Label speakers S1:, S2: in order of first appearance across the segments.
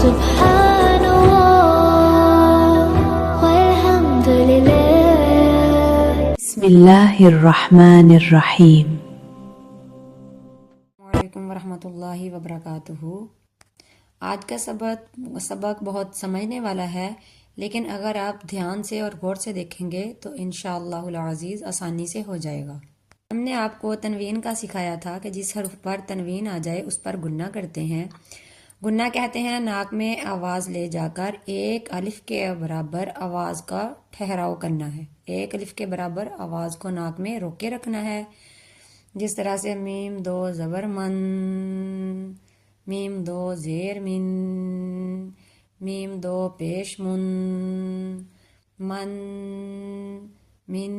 S1: سبحان اللہ والحمد للہ.
S2: بسم اللہ الرحمن الرحیم.
S3: السلام علیکم ورحمۃ اللہ وبرکاتہ. آج کا سبق بہت سمجھنے والا ہے، لیکن اگر آپ دھیان سے اور غور سے دیکھیں گے تو انشاءاللہ العزیز آسانی سے ہو جائے گا. ہم نے آپ کو تنوین کا سکھایا تھا کہ جس حرف پر تنوین آ جائے اس پر گنہ کرتے ہیں. گنہ کہتے ہیں ناک میں آواز لے جا کر ایک الف کے برابر آواز کا ٹھہراؤ کرنا ہے. ایک الف کے برابر آواز کو ناک میں روک کے رکھنا ہے. جس طرح سے میم دو زبر من، میم دو زیر من، میم دو پیش من، من، من،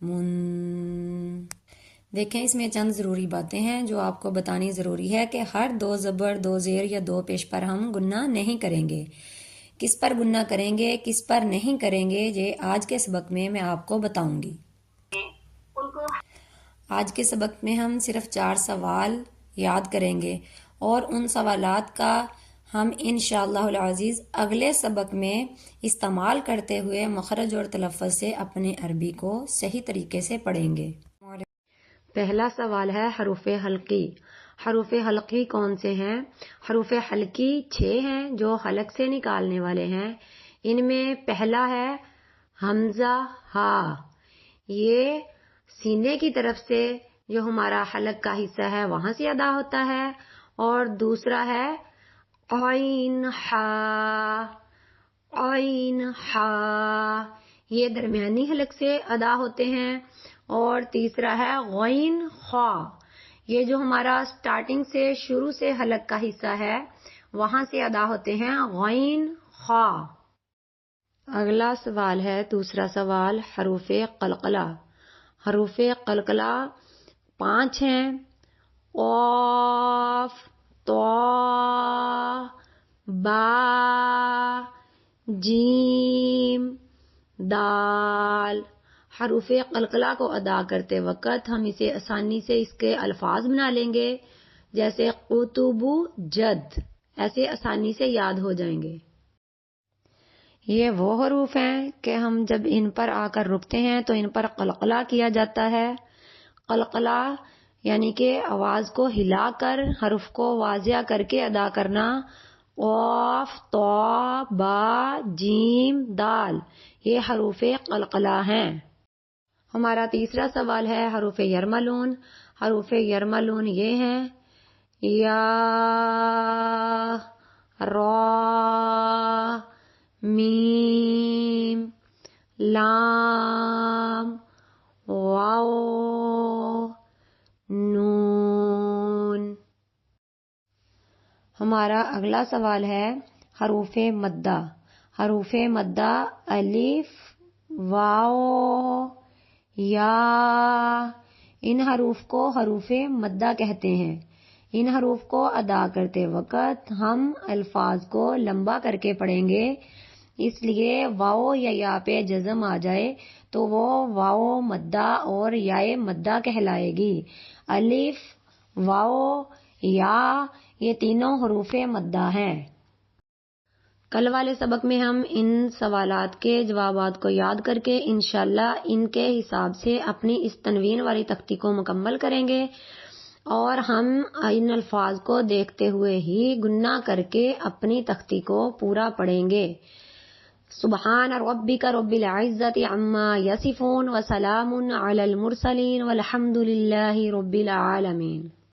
S3: من. دیکھیں اس میں چند ضروری باتیں ہیں جو آپ کو بتانی ضروری ہے کہ ہر دو زبر، دو زیر یا دو پیش پر ہم گنہ نہیں کریں گے. کس پر گنہ کریں گے، کس پر نہیں کریں گے، یہ آج کے سبق میں آپ کو بتاؤں گی. آج کے سبق میں ہم صرف 4 سوال یاد کریں گے اور ان سوالات کا ہم انشاءاللہ العزیز اگلے سبق میں استعمال کرتے ہوئے مخرج اور تلفظ سے اپنے عربی کو صحیح طریقے سے پڑھیں گے. پہلا سوال ہے حروف حلقی. حروف حلقی کون سے ہیں؟ حروف حلقی 6 ہیں جو حلق سے نکالنے والے ہیں. ان میں پہلا ہے حمزہ ہا. یہ سینے کی طرف سے جو ہمارا حلق کا حصہ ہے وہاں سے ادا ہوتا ہے. اور دوسرا ہے عین ہا. عین ہا یہ درمیانی حلق سے ادا ہوتے ہیں. اور تیسرا ہے غین خا. یہ جو ہمارا سٹارٹنگ سے شروع سے حلق کا حصہ ہے وہاں سے ادا ہوتے ہیں غین خا. اگلا سوال ہے دوسرا سوال حروف قلقلہ. حروف قلقلہ 5 ہیں. قاف، طا، با، جیم، دال. حروف قلقلہ کو ادا کرتے وقت ہم اسے آسانی سے اس کے الفاظ بنا لیں گے، جیسے قطب جد. ایسے آسانی سے یاد ہو جائیں گے. یہ وہ حروف ہیں کہ ہم جب ان پر آ کر رکتے ہیں تو ان پر قلقلہ کیا جاتا ہے. قلقلہ یعنی کہ آواز کو ہلا کر حرف کو واضح کر کے ادا کرنا. قاف، طا، با، جیم، دال یہ حروف قلقلہ ہیں. ہمارا تیسرا سوال ہے حروف یرملون. حروف یرملون یہ ہیں یا، را، میم، لام، واو، نون. ہمارا اگلا سوال ہے حروف مدہ. حروف مدہ الف، واو، یا. ان حروف کو حروف مدہ کہتے ہیں. ان حروف کو ادا کرتے وقت ہم الفاظ کو لمبا کر کے پڑھیں گے. اس لیے واو یا پہ جزم آ جائے تو وہ واو مدہ اور یائے مدہ کہلائے گی. الف، واو، یا یہ تینوں حروف مدہ ہیں. کل والے سبق میں ہم ان سوالات کے جوابات کو یاد کر کے انشاءاللہ ان کے حساب سے اپنی اس تنوین والی تختی کو مکمل کریں گے اور ہم ان الفاظ کو دیکھتے ہوئے ہی گنہ کر کے اپنی تختی کو پورا پڑھیں گے. سبحان ربک رب العزت عما یصفون وسلام علی المرسلین والحمد للہ رب العالمین.